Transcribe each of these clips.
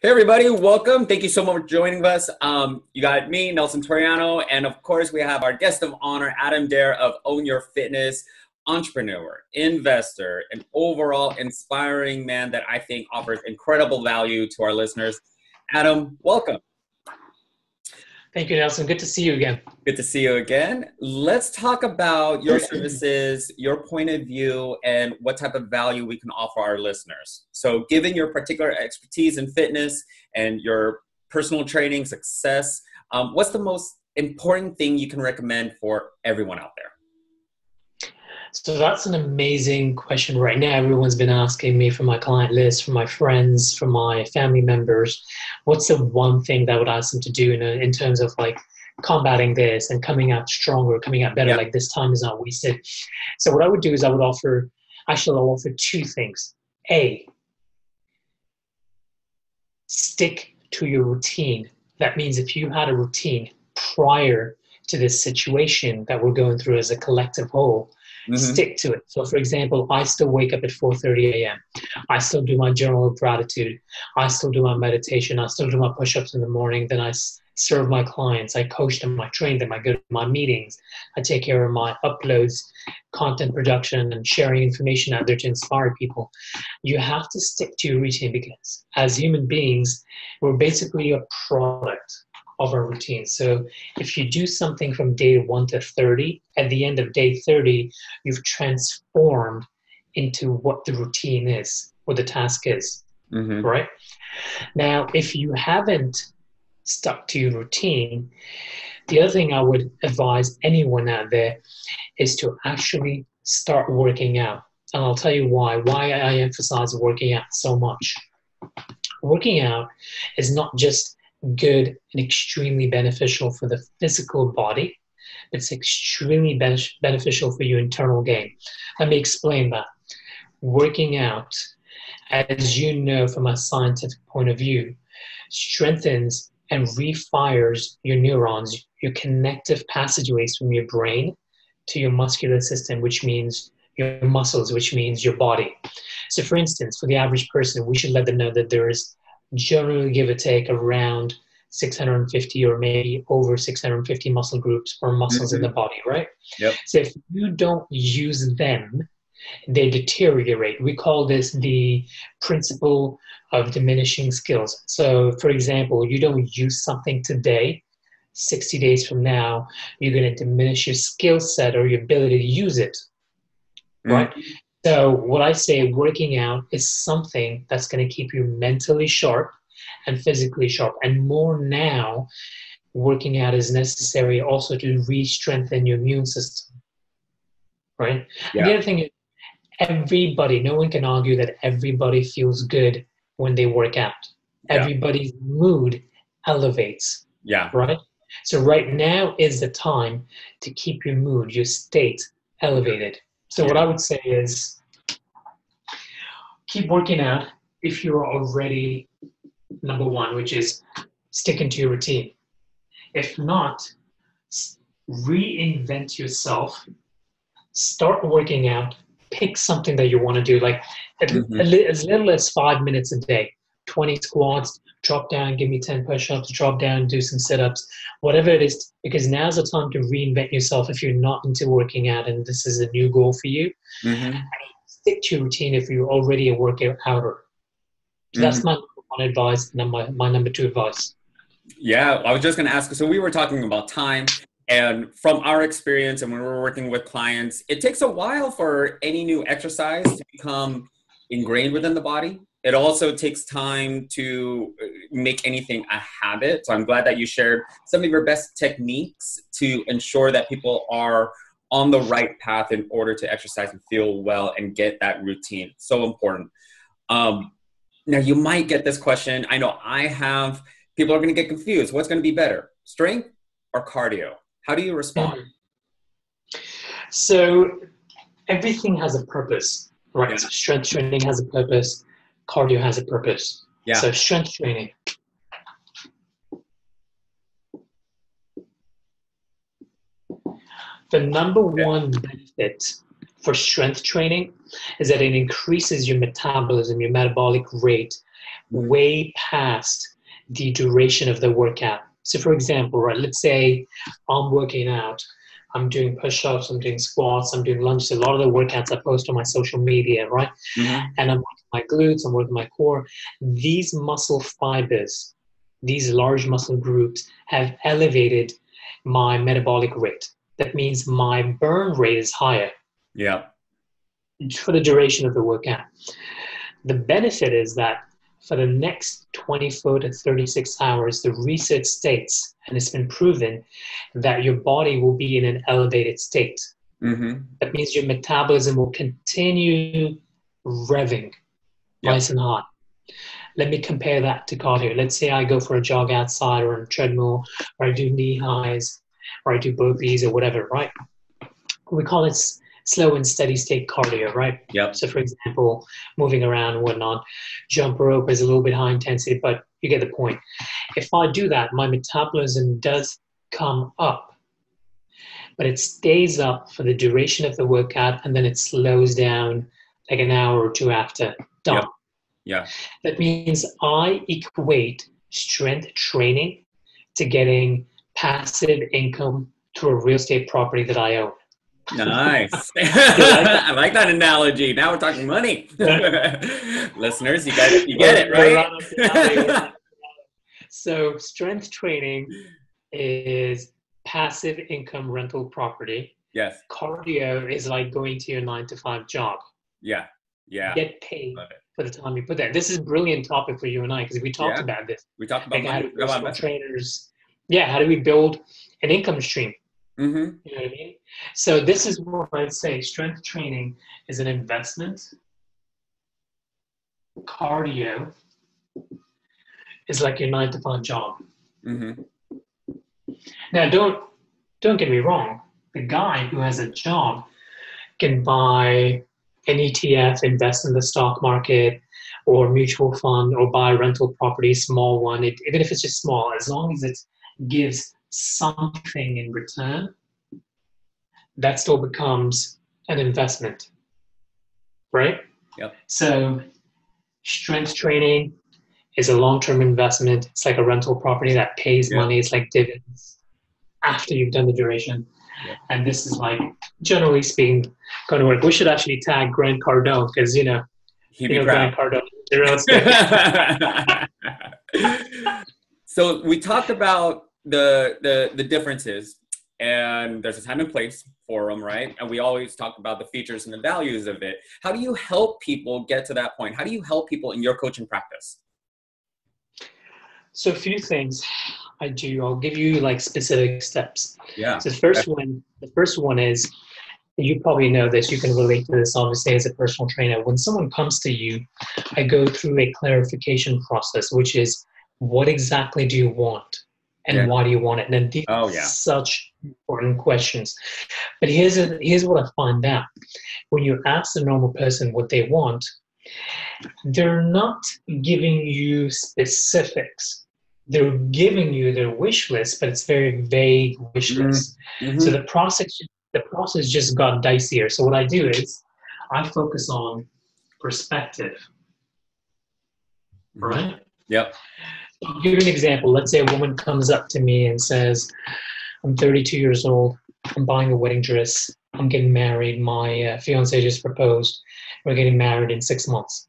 Hey everybody, welcome. Thank you so much for joining us. You got me, Nelson Toriano, and of course we have our guest of honor, Adam Dare of Own Your Fitness, entrepreneur, investor, and overall inspiring man that I think offers incredible value to our listeners. Adam, welcome. Thank you, Nelson. Good to see you again. Good to see you again. Let's talk about your services, your point of view, and what type of value we can offer our listeners. So given your particular expertise in fitness and your personal training success, what's the most important thing you can recommend for everyone out there? So that's an amazing question right now. Everyone's been asking me from my client list, from my friends, from my family members, what's the one thing that I would ask them to do in terms of like combating this and coming out stronger, coming out better, Yeah. like this time is not wasted. So what I would do is I'll offer two things. A, stick to your routine. That means if you had a routine prior to this situation that we're going through as a collective whole, stick to it. So for example, I still wake up at 4:30 a.m. I still do my journal of gratitude. I still do my meditation. I still do my push-ups in the morning. Then I serve my clients. I coach them. I train them. I go to my meetings. I take care of my uploads, content production, and sharing information out there to inspire people. You have to stick to your routine because as human beings, we're basically a product of our routine. So if you do something from day 1 to 30, at the end of day 30, you've transformed into what the routine is, what the task is, right? Now, if you haven't stuck to your routine, the other thing I would advise anyone out there is to actually start working out. And I'll tell you why I emphasize working out so much. Working out is not just good and extremely beneficial for the physical body. It's extremely beneficial for your internal game. Let me explain that. Working out, as you know from a scientific point of view, strengthens and refires your neurons, your connective passageways from your brain to your muscular system, which means your muscles, which means your body. So for instance, for the average person, we should let them know that there is generally, give or take, around 650 or maybe over 650 muscle groups or muscles in the body, right? Yep. So if you don't use them, they deteriorate. We call this the principle of diminishing skills. So for example, you don't use something today, 60 days from now, you're going to diminish your skill set or your ability to use it, right? So what I say, working out is something that's going to keep you mentally sharp and physically sharp. And more now, working out is necessary also to re-strengthen your immune system, right? Yeah. And the other thing is, everybody, no one can argue that everybody feels good when they work out. Yeah. Everybody's mood elevates, right? So right now is the time to keep your mood, your state elevated. So what I would say is keep working out if you're already number one, which is sticking to your routine. If not, reinvent yourself, start working out, pick something that you want to do, like as little as 5 minutes a day, 20 squats, drop down, give me 10 push-ups, drop down, do some sit-ups, whatever it is, because now's the time to reinvent yourself if you're not into working out and this is a new goal for you. Stick to your routine if you're already a workout outer. So that's my number one advice and my number two advice. Yeah, I was just going to ask, so we were talking about time, and from our experience and when we're working with clients, it takes a while for any new exercise to become ingrained within the body. It also takes time to make anything a habit. So I'm glad that you shared some of your best techniques to ensure that people are on the right path in order to exercise and feel well and get that routine. So important. Now you might get this question. I know I have. People are going to get confused. What's going to be better, strength or cardio? How do you respond? So everything has a purpose, right? Yeah. Strength training has a purpose. Cardio has a purpose. Yeah. So strength training. The number one benefit for strength training is that it increases your metabolism, your metabolic rate way past the duration of the workout. So for example, right, let's say I'm working out, I'm doing push-ups, I'm doing squats, I'm doing lunges, a lot of the workouts I post on my social media, right? Mm-hmm. And I'm working my glutes, I'm working my core. These muscle fibers, these large muscle groups have elevated my metabolic rate. That means my burn rate is higher Yeah. for the duration of the workout. The benefit is that for the next 24 to 36 hours, the research states, and it's been proven, that your body will be in an elevated state. Mm-hmm. That means your metabolism will continue revving nice and hot. Let me compare that to cardio. Let's say I go for a jog outside or on a treadmill, or I do knee highs, or I do burpees or whatever, right? We call it slow and steady state cardio, right? Yep. So for example, moving around and whatnot, jump rope is a little bit high intensity, but you get the point. If I do that, my metabolism does come up, but it stays up for the duration of the workout, and then it slows down like an hour or two after. Done. Yep. Yeah. That means I equate strength training to getting passive income through a real estate property that I own. Nice. You like that? I like that analogy. Now we're talking money. Listeners, you get it, right? So strength training is passive income rental property. Yes. Cardio is like going to your 9 to 5 job. Yeah. Yeah. Get paid for the time you put there. This is a brilliant topic for you and I, because we talked about this. We talked about like money. how do personal trainers, how do we build an income stream? Mm-hmm. You know what I mean? So this is what I'd say. Strength training is an investment. Cardio is like your 9 to 5 job. Mm-hmm. Now, don't get me wrong. The guy who has a job can buy an ETF, invest in the stock market or mutual fund, or buy rental property, small one. Even if it's just small, as long as it gives something in return, that still becomes an investment, right? Yep. So strength training is a long-term investment. It's like a rental property that pays money. It's like dividends after you've done the duration. Yep. And this is like, generally speaking, going to work. We should actually tag Grant Cardone, because he'd be proud. Grant Cardone, the real estate. So we talked about the differences, and there's a time and place for them, right? And we always talk about the features and the values of it. How do you help people get to that point? How do you help people in your coaching practice? So a few things I do. I'll give you like specific steps. Yeah. So the first one is, you probably know this, you can relate to this obviously as a personal trainer. When someone comes to you, I go through a clarification process, which is, what exactly do you want? And why do you want it? And these are such important questions. But here's what I find out. When you ask the normal person what they want, they're not giving you specifics. They're giving you their wish list, but it's very vague wish list. Mm-hmm. So the process just got dicier. So what I do is I focus on perspective. Right? Yep. I'll give you an example. Let's say a woman comes up to me and says, I'm 32 years old. I'm buying a wedding dress. I'm getting married. My fiance just proposed. We're getting married in 6 months.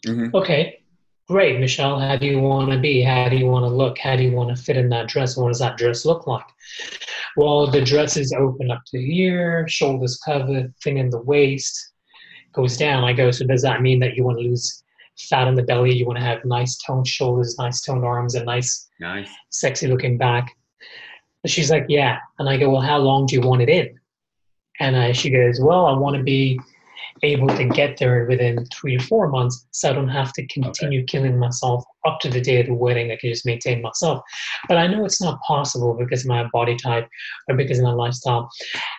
Mm-hmm. Okay, great, Michelle. How do you want to be? How do you want to look? How do you want to fit in that dress? What does that dress look like? Well, the dress is open up to here, shoulders covered, thin in the waist, goes down. I go, so does that mean that you want to lose fat in the belly? You want to have nice toned shoulders, nice toned arms, and nice. Sexy looking back? She's like, yeah. And I go, well, how long do you want it in? And she goes, well, I want to be able to get there within 3 to 4 months, so I don't have to continue killing myself up to the day of the wedding. I can just maintain myself. But I know it's not possible because of my body type or because of my lifestyle.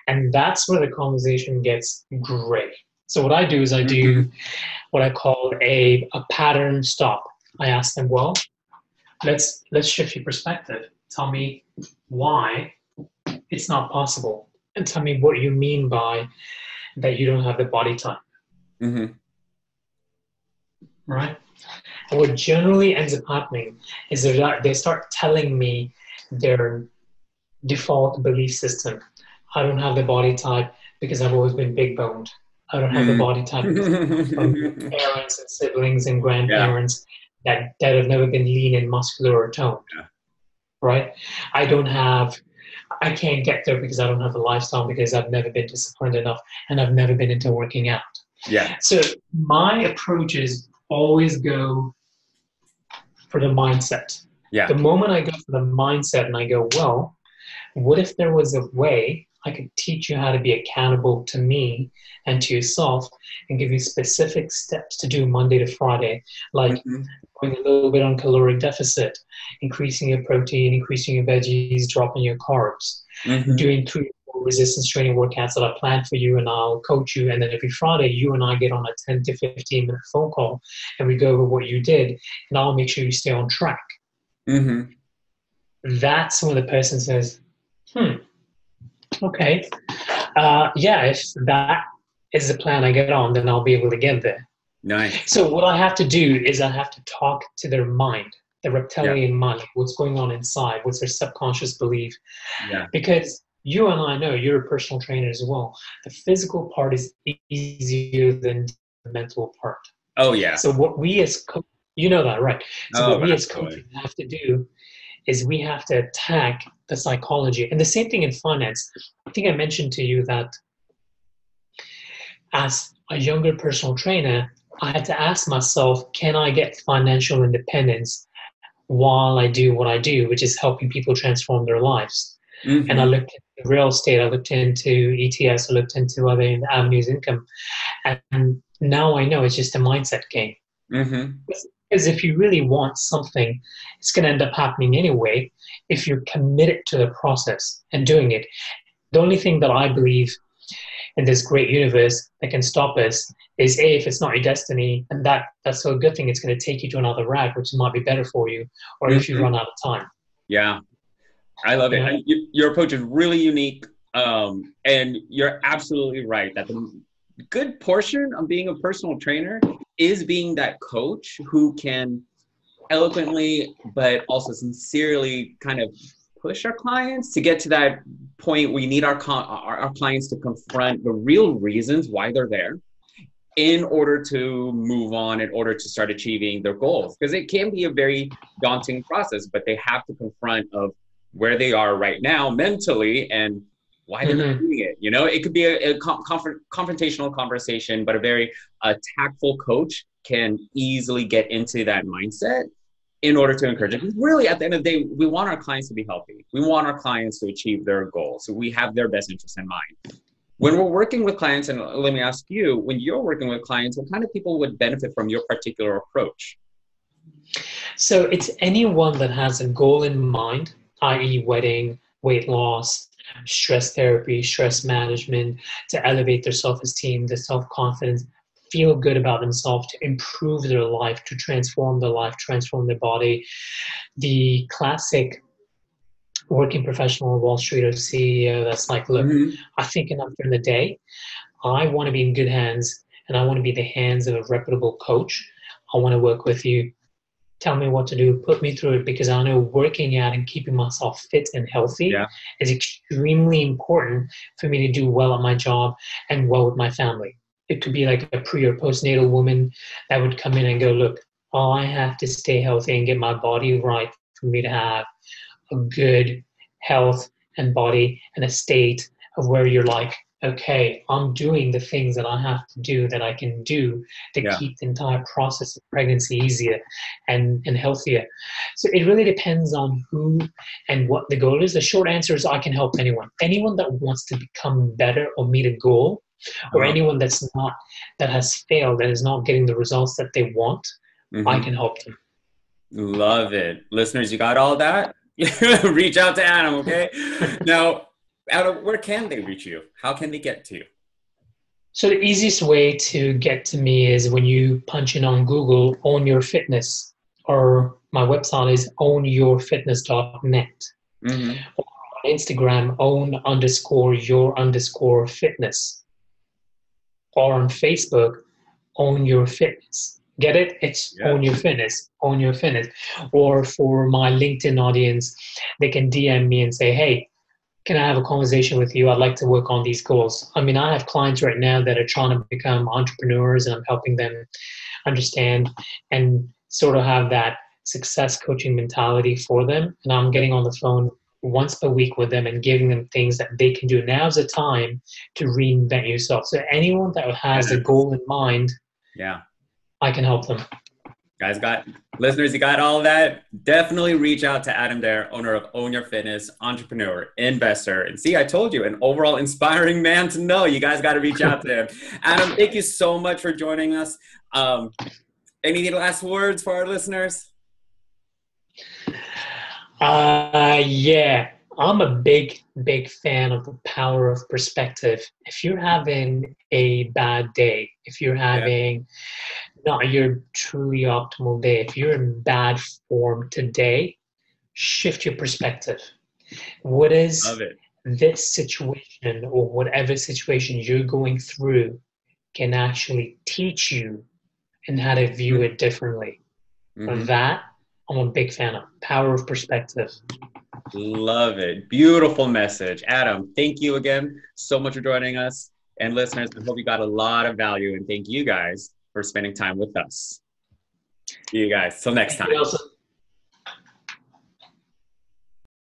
And that's where the conversation gets gray. So what I do is I do what I call a pattern stop. I ask them, well, let's shift your perspective. Tell me why it's not possible. And tell me what you mean by that you don't have the body type. Mm-hmm. Right? what generally ends up happening is they start telling me their default belief system. I don't have the body type because I've always been big boned. I don't have the Mm. body type because I come from parents and siblings and Yeah. grandparents that have never been lean and muscular or toned, Yeah. right? I don't have, I can't get there because I don't have a lifestyle because I've never been disciplined enough and I've never been into working out. Yeah. So my approach is always go for the mindset. Yeah. The moment I go for the mindset and I go, well, what if there was a way I could teach you how to be accountable to me and to yourself and give you specific steps to do Monday to Friday, like Mm-hmm. going a little bit on caloric deficit, increasing your protein, increasing your veggies, dropping your carbs, Mm-hmm. doing 3 or 4 resistance training workouts that I plan for you and I'll coach you. And then every Friday, you and I get on a 10 to 15-minute phone call and we go over what you did and I'll make sure you stay on track. Mm-hmm. That's when the person says, okay, yeah, if that is the plan I get on, then I'll be able to get there. Nice. So what I have to do is I have to talk to their mind, the Yeah. reptilian mind, like what's going on inside, what's their subconscious belief. Yeah. Because you and I know you're a personal trainer as well. The physical part is easier than the mental part. Oh, yeah. So what we as you know that, right? So what Oh, we as absolutely. coaches have to do is we have to attack the psychology. And the same thing in finance. I think I mentioned to you that as a younger personal trainer, I had to ask myself, can I get financial independence while I do what I do, which is helping people transform their lives? And I Mm-hmm. looked into real estate, I looked into ETS, I looked into other avenues of income. And now I know it's just a mindset game. Mm-hmm. Because if you really want something, it's going to end up happening anyway if you're committed to the process and doing it. The only thing that I believe in this great universe that can stop us is A, if it's not your destiny, and that's a good thing, it's going to take you to another route, which might be better for you, or if you Mm-hmm. run out of time. Yeah. I love You it. know? Your approach is really unique. And you're absolutely right that the good portion of being a personal trainer is being that coach who can eloquently, but also sincerely kind of push our clients to get to that point. We need our clients to confront the real reasons why they're there in order to move on, in order to start achieving their goals. Because it can be a very daunting process, but they have to confront of where they are right now mentally and why they're not Mm-hmm. doing it. It could be a confrontational conversation, but a very tactful coach can easily get into that mindset in order to encourage it. Because really, at the end of the day, we want our clients to be healthy. We want our clients to achieve their goals. So we have their best interest in mind. When we're working with clients, and let me ask you, when you're working with clients, what kind of people would benefit from your particular approach? So it's anyone that has a goal in mind, i.e., wedding, weight loss, stress therapy, stress management, to elevate their self esteem, their self confidence, feel good about themselves, to improve their life, to transform their life, transform their body. The classic working professional on Wall Street or CEO that's like, look, Mm-hmm. I think enough during the day. I want to be in good hands and I want to be the hands of a reputable coach. I want to work with you. Tell me what to do, put me through it, because I know working out and keeping myself fit and healthy Yeah. is extremely important for me to do well at my job and well with my family. It could be like a pre or postnatal woman that would come in and go, look, I have to stay healthy and get my body right for me to have a good health and body and a state of where you're like, okay, I'm doing the things that I have to do that I can do to Yeah. keep the entire process of pregnancy easier and healthier. So it really depends on who and what the goal is. The short answer is I can help anyone. Anyone that wants to become better or meet a goal, or Uh, anyone that has failed and is not getting the results that they want, I mm-hmm. can help them. Love it. Listeners, you got all that? Reach out to Adam, okay? Now, Adam, where can they reach you? How can they get to you? So the easiest way to get to me is when you punch in on Google, Own Your Fitness, or my website is ownyourfitness.net. Mm-hmm. Or on Instagram, own_your_fitness. Or on Facebook, Own Your Fitness. Get it? It's Yeah. own your fitness, own your fitness. Or for my LinkedIn audience, they can DM me and say, hey, can I have a conversation with you? I'd like to work on these goals. I mean, I have clients right now that are trying to become entrepreneurs, and I'm helping them understand and sort of have that success coaching mentality for them. And I'm getting on the phone once per week with them and giving them things that they can do. Now's the time to reinvent yourself. So anyone that has a Yes. goal in mind, Yeah. I can help them. Guys, listeners, you got all of that? Definitely reach out to Adam Dare, owner of Own Your Fitness, entrepreneur, investor. And see, I told you, an overall inspiring man to know. You guys got to reach out to him. Adam, thank you so much for joining us. Any last words for our listeners? Yeah, I'm a big fan of the power of perspective. If you're having a bad day, if you're Yeah. having not your truly optimal day, if you're in bad form today, shift your perspective. What is Love it. this situation or whatever situation you're going through can actually teach you and how to view it differently? Mm-hmm. That I'm a big fan of. Power of perspective. Love it. Beautiful message. Adam, thank you again so much for joining us. And listeners, I hope you got a lot of value, and thank you guys for spending time with us. See you guys. Till next Thank you, time. Nelson.